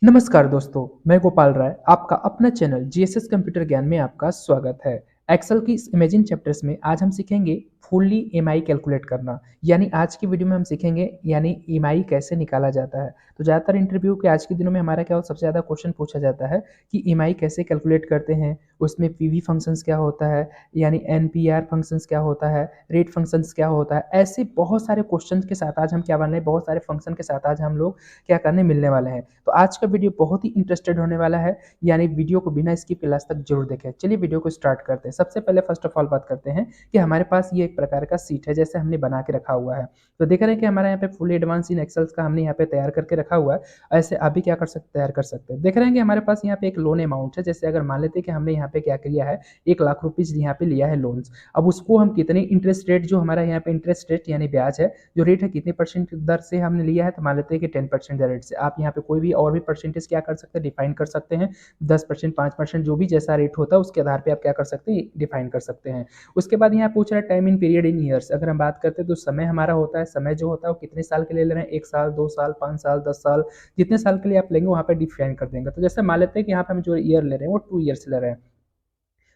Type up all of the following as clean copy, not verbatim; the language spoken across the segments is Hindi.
नमस्कार दोस्तों, मैं गोपाल राय, आपका अपना चैनल जीएसएस कंप्यूटर ज्ञान में आपका स्वागत है। एक्सेल की इस इमेजिन चैप्टर्स में आज हम सीखेंगे फुल्ली ईएमआई कैलकुलेट करना। यानी आज की वीडियो में हम सीखेंगे यानी ईएमआई कैसे निकाला जाता है। तो ज़्यादातर इंटरव्यू के आज के दिनों में हमारा क्या सबसे ज़्यादा क्वेश्चन पूछा जाता है कि ईएमआई कैसे कैलकुलेट करते हैं, उसमें पीवी फंक्शंस क्या होता है, यानी एनपीआर फंक्शंस क्या होता है, रेट फंक्शंस क्या होता है। ऐसे बहुत सारे क्वेश्चन के साथ आज हम क्या बन रहे हैं, बहुत सारे फंक्शन के साथ आज हम लोग क्या करने मिलने वाले हैं। तो आज का वीडियो बहुत ही इंटरेस्टेड होने वाला है, यानी वीडियो को बिना स्किप के लास्ट तक जरूर देखें। चलिए वीडियो को स्टार्ट करते हैं। सबसे पहले फर्स्ट ऑफ ऑल बात करते हैं कि हमारे पास ये एक प्रकार का सीट है, जैसे हमने बना के रखा हुआ है। तो देख रहे हैं कि हमारे यहाँ पे फुल एडवांस इन एक्सेल्स का हमने यहाँ पे तैयार करके रखा हुआ है। ऐसे अभी क्या कर सकते तैयार कर सकते हैं। देख रहे हैं कि हमारे पास यहाँ पे एक लोन अमाउंट है। जैसे अगर मान लेते हैं कि हमने यहाँ पे क्या किया है, 1 लाख रुपीज यहाँ पे लिया है लोन। अब उसको हम कितने इंटरेस्ट रेट, जो हमारा यहाँ पे इंटरेस्ट रेट यानी ब्याज है, जो रेट है कितने परसेंट दर से हमने लिया है, तो मान लेते हैं कि 10% रेट से। आप यहाँ पे कोई भी और भी परसेंटेज क्या कर सकते हैं, डिफाइन कर सकते हैं। 10%, 5%, जो भी जैसा रेट होता है उसके आधार पे आप क्या कर सकते हैं, डिफाइन कर सकते हैं। उसके बाद यहाँ पूछ रहा है time in period in years. अगर हम बात करते हैं तो समय हमारा होता है, समय जो होता है वो कितने साल के लिए ले रहे हैं, 1 साल, 2 साल, 5 साल, 10 साल, जितने साल के लिए आप लेंगे वहाँ पे डिफाइन कर देंगे। तो जैसे मान लेते हैं कि यहाँ पे हम जो ईयर ले रहे हैं वो 2 ईयर्स ले रहे हैं।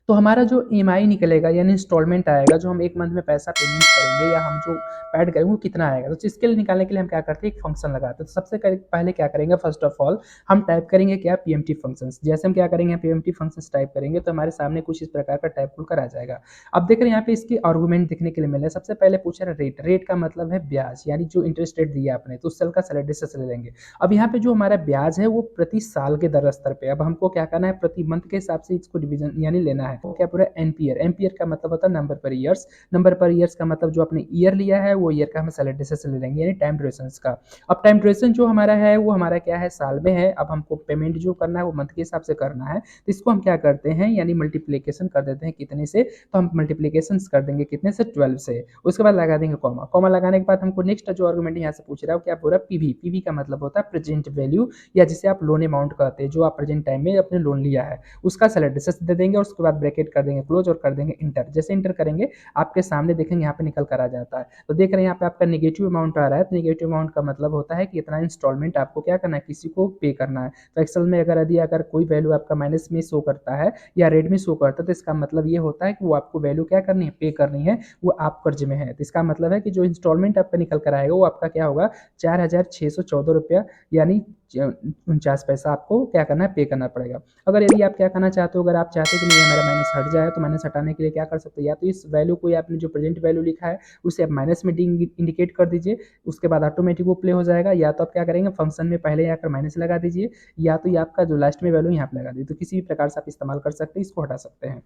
तो हमारा जो ईएमआई निकलेगा यानी इंस्टॉलमेंट आएगा, जो हम एक मंथ में पैसा पेमेंट करेंगे या हम जो ऐड करेंगे वो कितना आएगा। तो इसके लिए निकालने के लिए हम क्या करते हैं, एक फंक्शन लगाते हैं। तो सबसे पहले क्या करेंगे, फर्स्ट ऑफ ऑल हम टाइप करेंगे क्या, पीएमटी फंक्शंस। जैसे हम क्या करेंगे, पीएमटी फंक्शंस टाइप करेंगे तो हमारे सामने कुछ इस प्रकार का टाइप खुलकर आ जाएगा। अब देख रहे हैं यहाँ पे इसके आर्गूमेंट देखने के लिए मिले। सबसे पहले पूछा है रेट। रेट का मतलब है ब्याज, यानी जो इंटरेस्ट रेट दिया आपने, तो उस साल का सैलरी से ले लेंगे। अब यहाँ पे जो हमारा ब्याज है वो प्रति साल के दर स्तर पे, अब हमको क्या करना है, प्रति मंथ के हिसाब से इसको डिवीजन यानी लेना है। तो क्या पूरा एनपीआर। एनपीआर का मतलब होता है नंबर पर ईयर्स। नंबर पर ईयर्स का मतलब जो आपने ईयर लिया है वो ईयर का हम सैलरी से ले लेंगे, यानी टाइम ड्यूरेशन का। अब टाइम ड्यूरेशन जो हमारा है वो हमारा क्या है, साल में है। अब हमको पेमेंट जो करना है वो मंथ के हिसाब से करना है। तो इसको हम क्या करते हैं, यानी मल्टीप्लीकेशन कर देते हैं कितने से, तो हम मल्टीप्लीकेशन कर देंगे कितने से, 12 से। उसके बाद लगा देंगे कॉमा। कॉमा लगाने के बाद हमको नेक्स्ट जो आर्गुमेंट यहाँ से पूछ रहा है वो क्या पूरा पीवी। पीवी का मतलब होता है प्रेजेंट वैल्यू, या जिसे आप लोन अमाउंट कहते हैं, जो आप प्रेजेंट टाइम में अपने लोन लिया है उसका सैलरी दे देंगे। और उसके बाद ब्रैकेट कर देंगे क्लोज और कर देंगे इंटर। जैसे इंटर करेंगे आपके सामने देखेंगे यहाँ पे निकल कर आ जाता है। तो देख रहे हैं यहाँ पे आपका नेगेटिव अमाउंट आ रहा है। तो नेगेटिव अमाउंट का मतलब होता है कि इतना इंस्टॉलमेंट आपको क्या करना है, किसी को पे करना है। तो एक्सेल में अगर कोई वैल्यू आपका माइनस में शो करता है या रेड में शो करता है, तो इसका मतलब ये होता है कि वो आपको वैल्यू क्या करनी है, पे करनी है, वो आप कर्ज में है। तो इसका मतलब है कि जो इंस्टॉलमेंट आपका निकल कर आएगा वो आपका क्या होगा, 4,614 रुपया, यानी 49 पैसा आपको क्या करना है, पे करना पड़ेगा। अगर यदि आप क्या करना चाहते हो, अगर आप चाहते हो कि नहीं हमारा माइनस हट जाए, तो माइनस हटाने के लिए क्या कर सकते हो, या तो इस वैल्यू को आपने जो प्रेजेंट वैल्यू लिखा है उसे आप माइनस में इंडिकेट कर दीजिए। उसके बाद ऑटोमेटिक वो प्ले हो जाएगा। या तो आप क्या करेंगे, फंक्शन में पहले आकर माइनस लगा दीजिए, या तो ये आपका जो लास्ट में वैल्यू यहाँ पे लगा दीजिए। तो किसी भी प्रकार से आप इस्तेमाल कर सकते हैं, इसको हटा सकते हैं।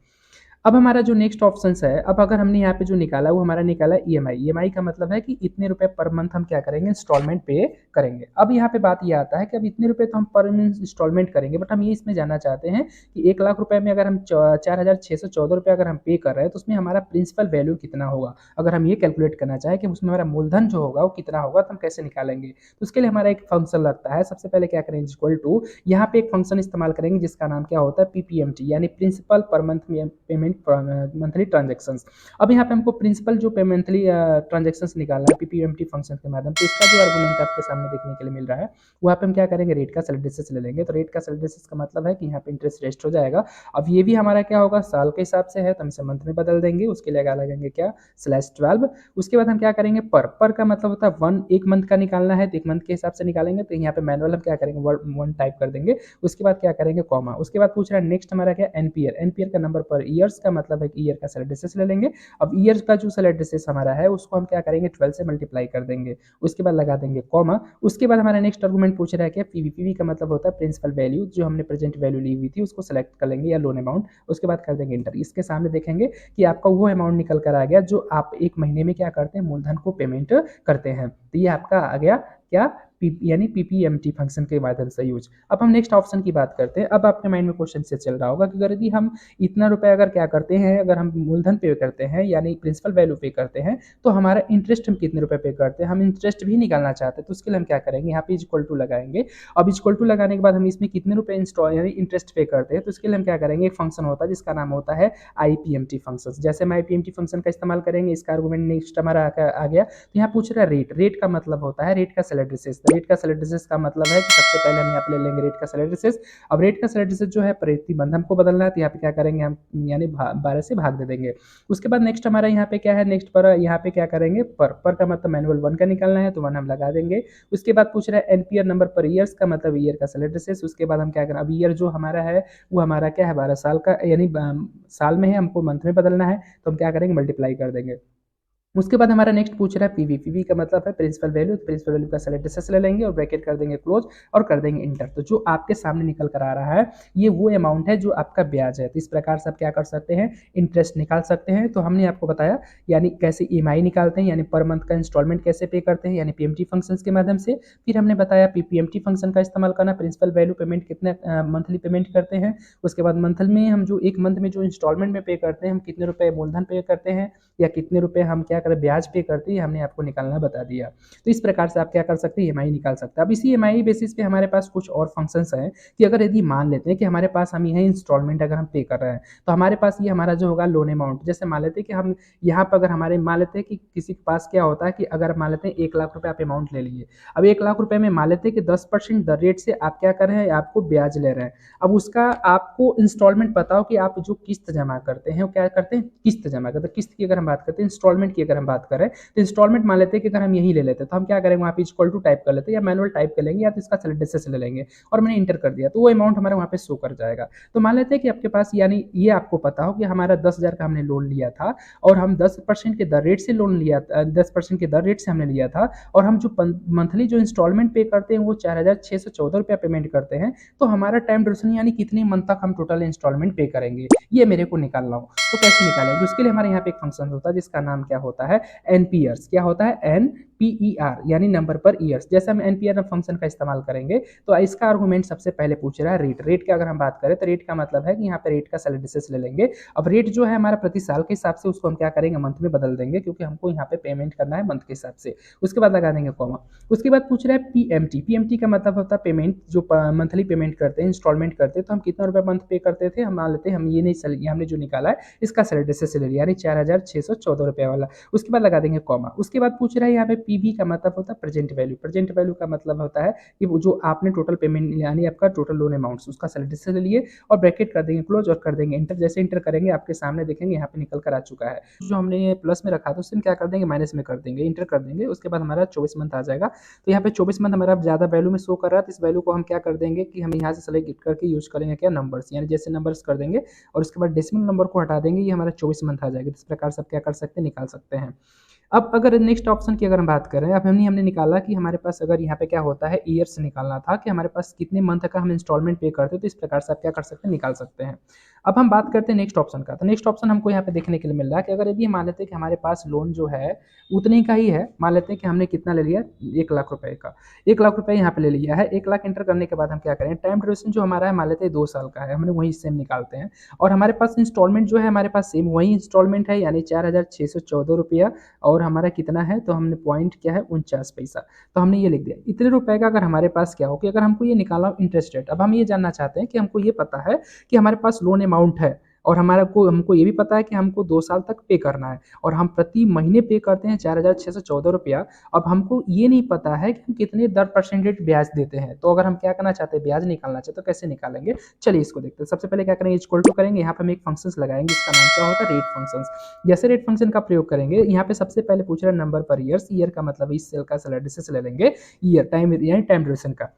अब हमारा जो नेक्स्ट ऑप्शन है, अब अगर हमने यहाँ पे जो निकाला वो हमारा निकाला ईएमआई। ईएमआई का मतलब है कि इतने रुपए पर मंथ हम क्या करेंगे, इंस्टॉलमेंट पे करेंगे। अब यहाँ पे बात ये आता है कि अब इतने रुपए तो हम पर मंथ इंस्टॉलमेंट करेंगे, बट हम ये इसमें जानना चाहते हैं कि 1 लाख रुपए में अगर हम 4,614 रुपये अगर हम पे कर रहे हैं, तो उसमें हमारा प्रिंसिपल वैल्यू कितना होगा। अगर हम ये कैलकुलेट करना चाहें कि उसमें हमारा मूलधन जो होगा वो कितना होगा, तो हम कैसे निकालेंगे। तो उसके लिए हमारा एक फंक्शन लगता है। सबसे पहले क्या करेंगे, इक्वल टू, यहाँ पे एक फंक्शन इस्तेमाल करेंगे जिसका नाम क्या होता है, पीपीएमटी, यानी principal per month payment monthly transactions. अब यहाँ पे हमको प्रिंसिपल जो पे मंथली ट्रांजेक्शंस निकालना है पीपीएमटी फंक्शन के माध्यम से। इसका जो आर्गुमेंट आपके सामने देखने के लिए मिल रहा है, वहाँ पे हम क्या करेंगे, रेट का सैलरीसेस ले लेंगे। तो रेट का सैलरीसेस का मतलब है कि यहाँ पे इंटरेस्ट रेस्ट हो जाएगा। अब ये भी हमारा क्या होगा, साल के हिसाब से है, तो हम इसे मंथ में बदल देंगे। उसके लिए लगा लगेंगे क्या, /12। उसके बाद हम क्या करेंगे, पर का मतलब होता है वन, एक मंथ का निकालना है तो एक मंथ के हिसाब से निकालेंगे। तो यहाँ पे मैनुअल हम क्या करेंगे, वन टाइप कर देंगे। उसके बाद क्या करेंगे, कॉमा। उसके बाद पूछ रहा है नेक्स्ट हमारा क्या, एनपीआर। एनपीआर का नंबर पर ईयर्स का मतलब है कि ईयर का सैलरीसेस ले लेंगे। अब ईयर का जो सैलरीसेस हमारा है उसको हम क्या करेंगे, 12 से मल्टीप्लाई कर देंगे। उसके बाद लगा देंगे कॉमा। उसके बाद हमारा नेक्स्ट आर्गुमेंट पूछ रहा है क्या, पीवी। पीवी का मतलब होता है प्रिंसिपल वैल्यू, जो हमने प्रेजेंट वैल्यू ली हुई थी उसको सेलेक्ट कर लेंगे, या लोन अमाउंट। उसके बाद कर देंगे इंटर। इसके सामने देखेंगे कि आपका वो अमाउंट निकल कर आ गया जो आप एक महीने में क्या करते हैं, मूलधन को पेमेंट करते हैं। तो ये आपका आ गया क्या, यानी पीपीएमटी फंक्शन के माध्यम से यूज। अब हम नेक्स्ट ऑप्शन की बात करते हैं। अब आपके माइंड में क्वेश्चन से चल रहा होगा कि अगर यदि हम इतना रुपए अगर क्या करते हैं, अगर हम मूलधन पे करते हैं यानी प्रिंसिपल वैल्यू पे करते हैं, तो हमारा इंटरेस्ट हम कितने रुपए पे करते हैं, हम इंटरेस्ट भी निकालना चाहते हैं। तो उसके लिए हम क्या करेंगे, यहाँ पे इक्वल टू लगाएंगे। अब इक्वल टू लगाने के बाद हम इसमें कितने रुपए इंस्टॉल यानी इंटरेस्ट पे करते हैं, तो इसके लिए हम क्या करेंगे, एक फंक्शन होता है जिसका नाम होता है आईपीएमटी फंक्शन। जैसे हम आईपीएमटी फंक्शन का इस्तेमाल करेंगे, इसका आर्गुमेंट नेक्स्ट हमारा आ गया। तो यहाँ पूछ रहा है रेट। रेट का मतलब होता है रेट का सैलरीसेस। रेट का सैलरी डिसेस का मतलब है कि सबसे पहले हम यहाँ पे ले लेंगे रेट का सैलरी डिसेस। अब रेट का सैलरी डिसेस जो है प्रतिबंध हमको बदलना है, तो यहाँ पे क्या करेंगे हम, यानी 12 से भाग दे देंगे। उसके बाद नेक्स्ट हमारा यहाँ पे क्या है, नेक्स्ट पर यहाँ पे क्या करेंगे, पर का मतलब मैनुअल 1 का निकालना है, तो 1 हम लगा देंगे। उसके बाद पूछ रहा है एनपीआर नंबर पर ईयर्स का मतलब ईयर का सैलरी डिसेस। उसके बाद हम क्या करें, अब ईयर जो हमारा है वो हमारा क्या है 12 साल का, यानी साल में है, हमको मंथ में बदलना है, तो हम क्या करेंगे मल्टीप्लाई कर देंगे। उसके बाद हमारा नेक्स्ट पूछ रहा है पीवी। पीवी का मतलब है प्रिंसिपल वैल्यू, तो प्रिंसिपल वैल्यू का सेलेक्ट डिस्टेंस ले लेंगे और ब्रैकेट कर देंगे क्लोज और कर देंगे इंटर। तो जो आपके सामने निकल कर आ रहा है ये वो अमाउंट है जो आपका ब्याज है। तो इस प्रकार से आप क्या कर सकते हैं, इंटरेस्ट निकाल सकते हैं। तो हमने आपको बताया यानी कैसे ईएमआई निकालते हैं, यानी पर मंथ का इंस्टॉलमेंट कैसे पे करते हैं, यानी पीएमटी फंक्शंस के माध्यम से। फिर हमने बताया पीएमटी फंक्शन का इस्तेमाल करना, प्रिंसिपल वैल्यू पेमेंट कितने मंथली पेमेंट करते हैं। उसके बाद मंथली में हम जो एक मंथ में जो इंस्टॉलमेंट में पे करते हैं, हम कितने रुपए मूलधन पे करते हैं या कितने रुपए हम क्या करें ब्याज पे करते हैं, हमने आपको निकालना बता दिया। तो इस प्रकार से आप क्या कर सकते हैं, ईएमआई निकाल सकते हैं। अब इसी ईएमआई बेसिस पे हमारे पास कुछ और फंक्शंस हैं कि अगर यदि मान लेते हैं कि हमारे पास हम यह इंस्टॉलमेंट अगर हम पे कर रहे हैं, तो हमारे पास ये हमारा जो होगा लोन अमाउंट। जैसे मान लेते हैं कि हम यहाँ पर अगर हमारे मान लेते हैं कि किसी के पास क्या होता है कि अगर मान लेते हैं 1 लाख रुपए आप अमाउंट ले लिए। अब 1 लाख रुपए में मान लेते हैं कि 10% दर रेट से आप क्या कर रहे हैं, आपको ब्याज ले रहे हैं। अब उसका आपको इंस्टॉलमेंट पता हो कि आप जो किस्त जमा करते हैं वो क्या करते हैं, किस्त जमा करते हैं। किस्त की अगर हम बात करते हैं, इंस्टॉलमेंट की अगर हम बात करें, तो इंस्टॉलमेंट मान लेते हैं कि अगर हम यही ले लेते हैं, तो हम क्या करेंगे वहाँ पे इक्वल टू टाइप कर लेते हैं या मैनुअल टाइप कर लेंगे या तो इसका सिलेंडर से ले लेंगे और मैंने इंटर कर दिया, तो वो अमाउंट हमारे वहाँ पे शो कर जाएगा। तो मान लेते हैं कि आपके पास यानी ये आपको पता हो कि हमारा 10,000 का हमने लोन लिया था और हम 10% के दर रेट से लोन लिया, 10% के दर रेट से हमने लिया था और हम जो मंथली जो इंस्टॉलमेंट पे करते हैं वो 4,614 रुपया पेमेंट करते हैं। तो हमारा टाइम ड्यूरेशन यानी कितने मंथ तक हम टोटल इंस्टॉलमेंट पे करेंगे, ये मेरे को निकालना हो। तो कैसे निकालेंगे, उसके लिए हमारे यहाँ पे एक फंक्शन होता है जिसका नाम क्या होता है, एनपीआर। क्या होता है, एनपीईआर, यानी नंबर पर ईयर्स। जैसे हम एनपीआर फंक्शन का इस्तेमाल करेंगे तो इसका आर्गुमेंट सबसे पहले पूछ रहा है रेट। रेट की अगर हम बात करें तो रेट का मतलब है कि यहाँ पे रेट का सैलरी डिसेस ले लेंगे। अब रेट जो है हमारा प्रति साल के हिसाब से उसको हम क्या करेंगे मंथ में बदल देंगे, क्योंकि हमको यहाँ पे पेमेंट करना है मंथ के हिसाब से। उसके बाद लगा देंगे कॉमा। उसके बाद पूछ रहा है पीएमटी। पीएमटी का मतलब होता है पेमेंट, जो मंथली पेमेंट करते हैं, इंस्टॉलमेंट करते हैं, तो हम कितना रुपए मंथ पे करते थे, हम मान लेते हैं हम ये नहीं, हमने जो निकाला है इसका सैलरी से ले लिया, यानी 4,614 रुपये वाला। उसके बाद लगा देंगे कॉमा। उसके बाद पूछ रहा है यहाँ पे पीवी का मतलब होता है प्रेजेंट वैल्यू। प्रेजेंट वैल्यू का मतलब होता है कि वो जो आपने टोटल पेमेंट यानी आपका टोटल लोन अमाउंट उसका सैलरी से ले लिए और ब्रैकेट कर देंगे क्लोज और कर देंगे इंटर। जैसे इंटर करेंगे आपके सामने देखेंगे यहाँ पे निकल कर आ चुका है। जो हमने प्लस में रखा था उससे हम क्या कर देंगे, माइनस में कर देंगे, इंटर कर देंगे। उसके बाद हमारा 24 मंथ आ जाएगा। तो यहाँ पे 24 मंथ हमारा ज़्यादा वैल्यू में शो कर रहा है, तो इस वैल्यू को हम क्या कर देंगे कि हम यहाँ से सेलेक्ट करके यूज करेंगे क्या, नंबर्स, यानी जैसे नंबर्स कर देंगे और उसके बाद डेसिमल नंबर को हटा देंगे, ये हमारा 24 मंथ आ जाएगा। इस प्रकार से आप क्या कर सकते हैं, निकाल सकते हैं। अब अगर नेक्स्ट ऑप्शन की अगर हम बात करें, अब हमने निकाला कि हमारे पास अगर यहाँ पे क्या होता है, ईयर्स निकालना था कि हमारे पास कितने मंथ का हम इंस्टॉलमेंट पे करते हैं, तो इस प्रकार से आप क्या कर सकते हैं, निकाल सकते हैं। अब हम बात करते हैं नेक्स्ट ऑप्शन का। तो नेक्स्ट ऑप्शन हमको यहाँ पे देखने के लिए मिल रहा है कि अगर यदि मान लेते हैं कि हमारे पास लोन जो है उतने का ही है, मान लेते हैं कि हमने कितना ले लिया, 1 लाख रुपए का, 1 लाख रुपए यहाँ पे ले लिया है। 1 लाख एंटर करने के बाद हम क्या करें, टाइम ड्यूरेशन जो हमारा है मान लेते हैं 2 साल का है, हमने वही सेम निकालते हैं और हमारे पास इंस्टॉलमेंट जो है हमारे पास सेम वही इंस्टॉलमेंट है, यानी 4,614 रुपया और हमारा कितना है, तो हमने पॉइंट क्या है 49 पैसा, तो हमने ये लिख दिया। इतने रुपए का अगर हमारे पास क्या हो कि अगर हमको ये निकालना हो इंटरेस्ट रेट। अब हम ये जानना चाहते हैं कि हमको ये पता है कि हमारे पास लोन अमाउंट है और हमारा को हमको ये भी पता है कि हमको 2 साल तक पे करना है और हम प्रति महीने पे करते हैं 4,614 रुपया। अब हमको ये नहीं पता है कि हम कितने दर परसेंटेज ब्याज देते हैं। तो अगर हम क्या करना चाहते हैं, ब्याज निकालना चाहते हैं, तो कैसे निकालेंगे, चलिए इसको देखते हैं। सबसे पहले क्या करेंगे, इक्वल टू करेंगे, यहाँ पे हम एक फंक्शन लगाएंगे, इसका नाम क्या होता है, रेट फंक्शन। जैसे रेट फंक्शन का प्रयोग करेंगे, यहाँ पे सबसे पहले पूछ रहा है नंबर पर ईयर्स। ईयर का मतलब इस सेल का सैलरी से ले लेंगे ईयर, टाइम यानी टाइम ड्यूरेशन का।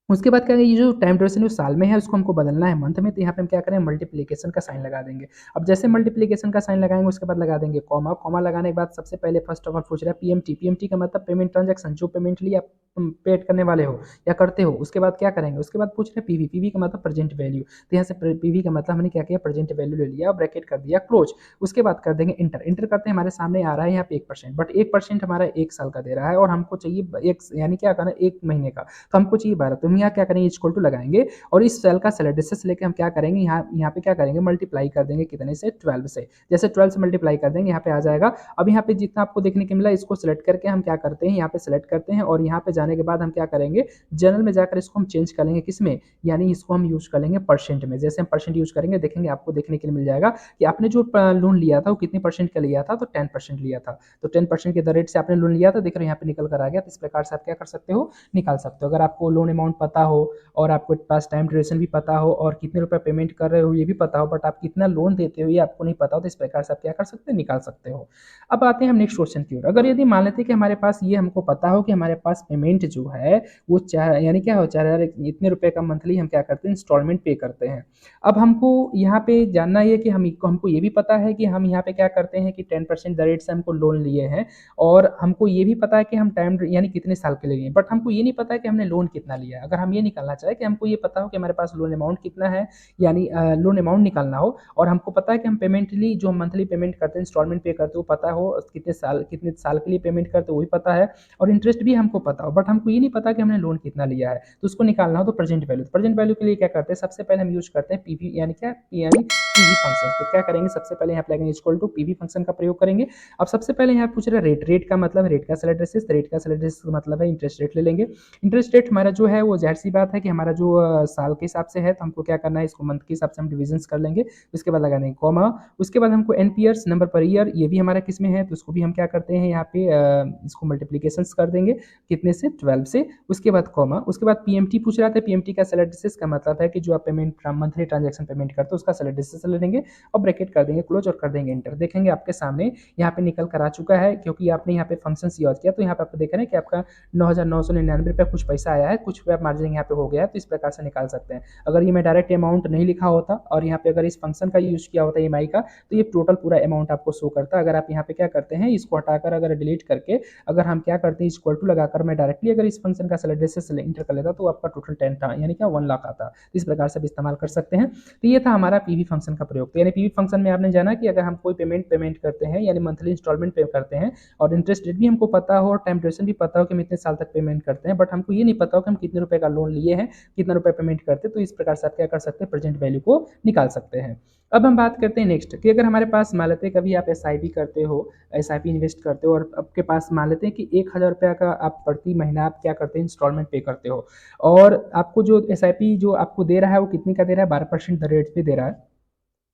उसके बाद क्या है, ये जो टाइम ड्यूरेशन जो साल में है उसको हमको बदलना है मंथ में, तो यहाँ पे हम क्या करें, मल्टीप्लिकेशन का साइन लगा देंगे। अब जैसे मल्टीप्लिकेशन का साइन लगाएंगे उसके बाद लगा देंगे कॉमा। कॉमा लगाने के बाद सबसे पहले फर्स्ट ऑफ ऑल पूछ रहा है पीएमटी। पीएमटी का मतलब पेमेंट ट्रांजैक्शन, जो पेमेंट लिया पेड करने वाले हो या करते हो। उसके बाद क्या करेंगे, उसके बाद पूछ रहे हैं पीवी। पीवी का मतलब प्रेजेंट वैल्यू, तो यहाँ से पीवी का मतलब हमने क्या किया, प्रेजेंट वैल्यू ले लिया और ब्रैकेट कर दिया क्लोज। उसके बाद कर देंगे इंटर। इंटर करते हैं, हमारे सामने आ रहा है यहाँ पे 1%, बट 1% हमारा 1 साल का दे रहा है और हमको चाहिए एक, यानी क्या करना है, 1 महीने का, तो हमको चाहिए 12। तो हम यहाँ क्या करेंगे इक्वल टू लगाएंगे और इस सेल का सेल एड्रेसेस लेके हम क्या करेंगे यहाँ पे क्या करेंगे मल्टीप्लाई कर देंगे कितने से 12 से। जैसे 12 से मल्टीप्लाई कर देंगे यहाँ पे आ जाएगा। अब यहाँ पे जितना आपको देखने को मिला इसको सेलेक्ट करके हम क्या करते हैं यहाँ पे सेलेक्ट करते हैं और यहाँ पे जाने के बाद हम क्या करेंगे जनरल में जाकर इसको हम चेंज कर लेंगे किसमें, यानी इसको हम यूज कर लेंगे परसेंट में। जैसे हम परसेंट यूज करेंगे देखेंगे आपको देखने के लिए मिल जाएगा कि आपने जो लोन लिया था वो कितने परसेंट का लिया था, तो 10% लिया था। तो 10% के रेट से आपने लोन लिया था, देख रहे हो यहाँ पे निकल कर आ गया। तो इस प्रकार से आप क्या कर सकते हो निकाल सकते हो। अगर आपको लोन अमाउंट पता हो और आपके पास टाइम ड्यूरेशन भी पता हो और कितने रुपए पेमेंट कर रहे हो ये भी पता हो, बट आप कितना लोन देते हो ये आपको नहीं पता हो, तो इस प्रकार से आप क्या कर सकते हो निकाल सकते हो। अब आते हैं हम नेक्स्ट क्वेश्चन की ओर। अगर यदि मान लेते हैं कि हमारे पास ये हमको पता हो कि हमारे पास पेमेंट जो है वो यानी क्या हो 4000 इतने रुपए का मंथली हम क्या करते हैं इंस्टॉलमेंट पे करते हैं। अब हमको यहाँ पे जानना ये कि हमको ये भी पता है कि हम यहाँ पे क्या करते हैं कि 10% रेट से हमको लोन लिए हैं और हमको ये भी पता है कि हम टाइम यानी कितने साल के लिए, बट हमको ये नहीं पता है कि हमने लोन कितना लिया है। अगर हम ये निकालना चाहे कि हमको ये पता हो कि हमारे पास लोन अमाउंट कितना है, यानी लोन अमाउंट निकालना हो और हमको पता है कि हम पेमेंटली जो मंथली पेमेंट करते हैं इंस्टॉलमेंट पे करते हो पता हो, कितने साल के लिए पेमेंट करते हो वो भी पता है और इंटरेस्ट भी हमको पता हो, बट हमको ये नहीं पता कि हमने लोन कितना लिया है। तो उसको निकालना हो तो प्रेजेंट वैल्यू, प्रेजेंट वैल्यू के लिए क्या करते हैं सबसे पहले हम यूज करते हैं पीवी यानी क्या यानी पीवी फंक्शन। तो क्या करेंगे सबसे पहले यहाँ पे लगेंगे इक्वल टू पीवी फंक्शन का प्रयोग करेंगे। अब सबसे पहले यहाँ पूछ रहे रेट, रेट का मतलब रेट का सेल एड्रेसेस, रेट का सेल एड्रेसेस का मतलब है इंटरेस्ट रेट ले लेंगे। इंटरेस्ट रेट हमारा जो है वो जाहिर सी बात है कि हमारा जो साल के हिसाब से है, तो हमको क्या करना है इसको मंथ के हिसाब से हम डिविजन कर लेंगे। उसके बाद लगा देंगे कॉमा, उसके बाद हमको एनपीयर्स नंबर पर ईयर ये भी हमारा किस में है, तो उसको भी हम क्या करते हैं यहाँ पे इसको मल्टीप्लीकेशन कर देंगे कितने से 12 से। उसके बाद कॉमा, उसके बाद पीएमटी पूछ रहा था, पीएमटी का सेल एड्रेसेस का मतलब है कि जो आप पेमेंट मंथली ट्रांजैक्शन पेमेंट करते हो उसका सेल एड्रेसेस ले लेंगे और ब्रैकेट कर देंगे क्लोज और कर देंगे एंटर। देखेंगे आपके सामने यहाँ पे निकल कर आ चुका है क्योंकि आपने यहाँ पे फंक्शन यूज किया। तो यहाँ पे आपको देख रहे हैं कि आपका 9,999 रुपये कुछ पैसा आया है, कुछ रुपया मार्जिन यहाँ पे हो गया है, तो इस प्रकार से निकाल सकते हैं। अगर ये मैं डायरेक्ट अमाउंट नहीं लिखा होता और यहाँ पे अगर इस फंक्शन का यूज किया होता ईएमआई का, तो ये टोटल पूरा अमाउंट आपको शो करता। अगर आप यहाँ पे क्या करते हैं इसको हटाकर अगर डिलीट करके अगर हम क्या करते हैं इक्वल टू लगाकर मैं डायरेक्टली अगर इस फंक्शन का सेल एड्रेस इंटर कर लेता तो आपका टोटल 10 था यानी क्या 1 लाख आता। इस प्रकार से भी इस्तेमाल कर सकते हैं। तो ये था हमारा पीवी फंक्शन का प्रयोग। तो यानी पीवी फंक्शन में आपने जाना कि अगर हम कोई पेमेंट करते हैं यानी मंथली इंस्टॉलमेंट पे करते हैं और इंटरेस्ट रेट भी हमको पता हो और टाइम ड्यूरेशन भी पता हो कि हम इतने साल तक पेमेंट करते हैं, बट हमको ये नहीं पता हो कि हम कितने रुपए का लोन लिए हैं, कितना रुपए पेमेंट करते हैं, तो इस प्रकार से आप क्या कर सकते हैं प्रेजेंट वैल्यू को निकाल सकते हैं। अब हम बात करते हैं नेक्स्ट कि अगर हमारे पास मान लेते हैं कभी आप एसआईपी करते हो, एसआईपी इन्वेस्ट करते हो और आपके पास मान लेते हैं कि 1,000 रुपया का आप प्रति महीना आप क्या करते हैं इंस्टॉलमेंट पे करते हो और आपको जो एसआईपी जो आपको दे रहा है वो कितने का दे रहा है 12% रेट पे दे रहा है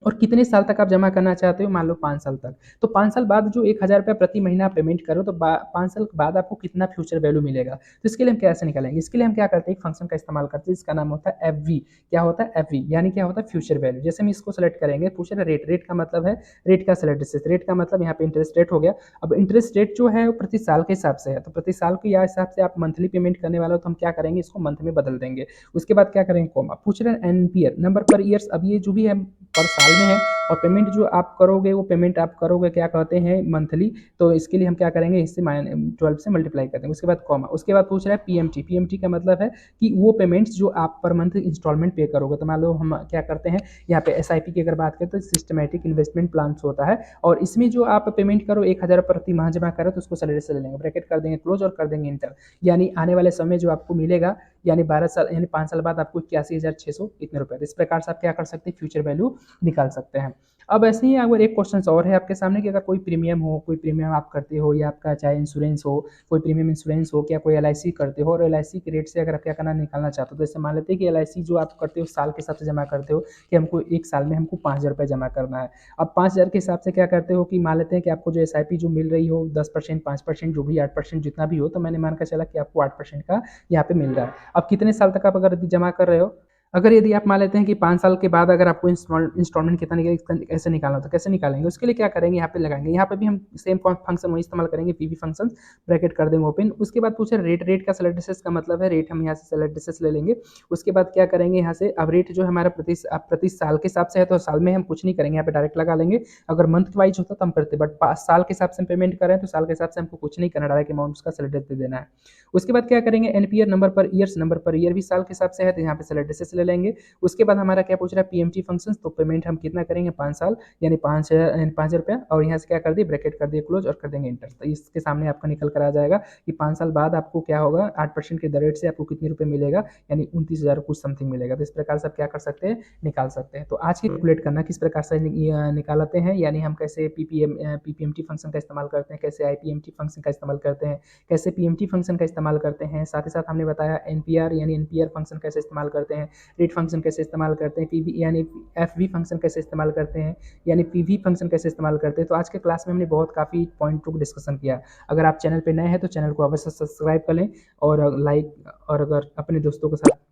और कितने साल तक आप जमा करना चाहते हो, मान लो 5 साल तक। तो 5 साल बाद जो 1,000 रुपया प्रति महीना पेमेंट करो तो 5 साल बाद आपको कितना फ्यूचर वैल्यू मिलेगा। तो इसके लिए हम कैसे निकालेंगे, इसके लिए हम क्या करते हैं एक फंक्शन का इस्तेमाल करते हैं जिसका नाम होता है एफ वी। क्या होता है एफ वी यानी क्या होता है फ्यूचर वैल्यू। जैसे हम इसको सेलेक्ट करेंगे, पूछ रहे रेट, रेट का मतलब है रेट का सेलेक्ट, रेट का मतलब यहाँ पे इंटरेस्ट रेट हो गया। अब इंटरेस्ट रेट जो है वो प्रति साल के हिसाब से है, तो प्रति साल के हिसाब से आप मंथली पेमेंट करने वाले हो तो हम क्या करेंगे इसको मंथ में बदल देंगे। उसके बाद क्या करेंगे कॉमा, पूछ रहे हैं एनपीआर नंबर पर ईयर्स। अब ये जो भी है पर साल में है और पेमेंट जो आप करोगे वो पेमेंट आप करोगे क्या कहते हैं मंथली, तो इसके लिए हम क्या करेंगे इससे 12 से मल्टीप्लाई कर देंगे। उसके बाद कॉमा, उसके बाद पूछ रहा है पीएमटी, पीएमटी का मतलब है कि वो पेमेंट्स जो आप पर मंथ इंस्टॉलमेंट पे करोगे। तो मान लो हम क्या करते हैं यहाँ पे एसआईपी की अगर बात करें तो सिस्टमेटिक इन्वेस्टमेंट प्लान होता है और इसमें जो आप पेमेंट करो 1,000 प्रति माह जमा करो तो उसको सैलरी से ले लेंगे, ब्रैकेट कर देंगे क्लोज और कर देंगे इंटर। यानी आने वाले समय जो आपको मिलेगा यानी 12 साल यानी 5 साल बाद आपको 81,600 इतने रुपए। इस प्रकार से आप क्या कर सकते हैं फ्यूचर वैल्यू निकाल सकते हैं। अब ऐसे ही अगर एक क्वेश्चन और है आपके सामने कि अगर कोई प्रीमियम हो, कोई प्रीमियम आप करते हो या आपका चाहे इंश्योरेंस हो, कोई प्रीमियम इंश्योरेंस हो, क्या कोई एलआईसी करते हो और एलआईसी के रेट से अगर आप क्या करना निकालना चाहते हो, तो जैसे मान लेते हैं कि एलआईसी जो आप करते हो साल के हिसाब से जमा करते हो कि हमको एक साल में हमको 5,000 रुपये जमा करना है। अब 5,000 के हिसाब से क्या करते हो कि मान लेते हैं कि आपको जो एसआईपी जो मिल रही हो 10%, 5% जो भी 8% जितना भी हो, तो मैंने मान कर चला कि आपको 8% का यहाँ पे मिल रहा है। अब कितने साल तक आप अगर जमा कर रहे हो, अगर यदि आप मान लेते हैं कि 5 साल के बाद अगर आपको इंस्टॉलमेंट कितना कैसे निकालना हो तो कैसे निकालेंगे, उसके लिए क्या करेंगे यहाँ पे लगाएंगे। यहाँ पे भी हम सेम फंक्शन वही इस्तेमाल करेंगे पीवी फंक्शन, ब्रैकेट कर देंगे ओपन। उसके बाद पूछे रेट, रेट का सेलेक्ट डिसेस का मतलब है रेट हम यहाँ से सेलेक्ट डिसेस ले लेंगे। उसके बाद क्या करेंगे यहाँ से अब रेट जो हमारा प्रति साल के हिसाब से है तो साल में हम कुछ नहीं करेंगे, यहाँ पे डायरेक्ट लगा लेंगे। अगर मंथ वाइज होता तो हम करते, बट साल के हिसाब से हम पेमेंट करें तो साल के हिसाब से हमको कुछ नहीं करना, डायरेक्ट अमाउंट उसका सेलेक्ट दे देना है। उसके बाद क्या करेंगे एनपीआर नंबर पर ईयर्स, नंबर पर ईयर भी साल के हिसाब से है तो यहाँ पे सेलेक्ट डिसेस ले ले लेंगे। उसके बाद हमारा क्या पूछ रहा है पीएमटी फंक्शंस, तो पेमेंट हम कितना करेंगे 5 साल यानी 5,000 रुपया और यहाँ से क्या कर दिए ब्रैकेट कर दिए क्लोज और कर देंगे इंटर। तो इसके सामने आपका निकल कर आ जाएगा कि 5 साल बाद आपको क्या होगा 8% के दर रेट से आपको कितने रुपए मिलेगा यानी 29,000 कुछ समथिंग मिलेगा। तो इस प्रकार से आप क्या कर सकते हैं निकाल सकते हैं। तो आज की कैलकुलेट करना किस प्रकार से निकालते हैं यानी हम कैसे पीपीएमटी फंक्शन का इस्तेमाल करते हैं, कैसे आईपीएमटी फंक्शन का इस्तेमाल करते हैं, कैसे पीएमटी फंक्शन का इस्तेमाल करते हैं, साथ ही साथ हमने बताया एनपीआर यानी एनपीआर फंक्शन कैसे इस्तेमाल करते हैं, रीड फंक्शन कैसे इस्तेमाल करते हैं, पीवी यानी एफवी फंक्शन कैसे इस्तेमाल करते हैं यानी पीवी फंक्शन कैसे इस्तेमाल करते हैं। तो आज के क्लास में हमने बहुत काफ़ी पॉइंट को डिस्कशन किया। अगर आप चैनल पे नए हैं तो चैनल को अवश्य सब्सक्राइब कर लें और लाइक और अगर अपने दोस्तों के साथ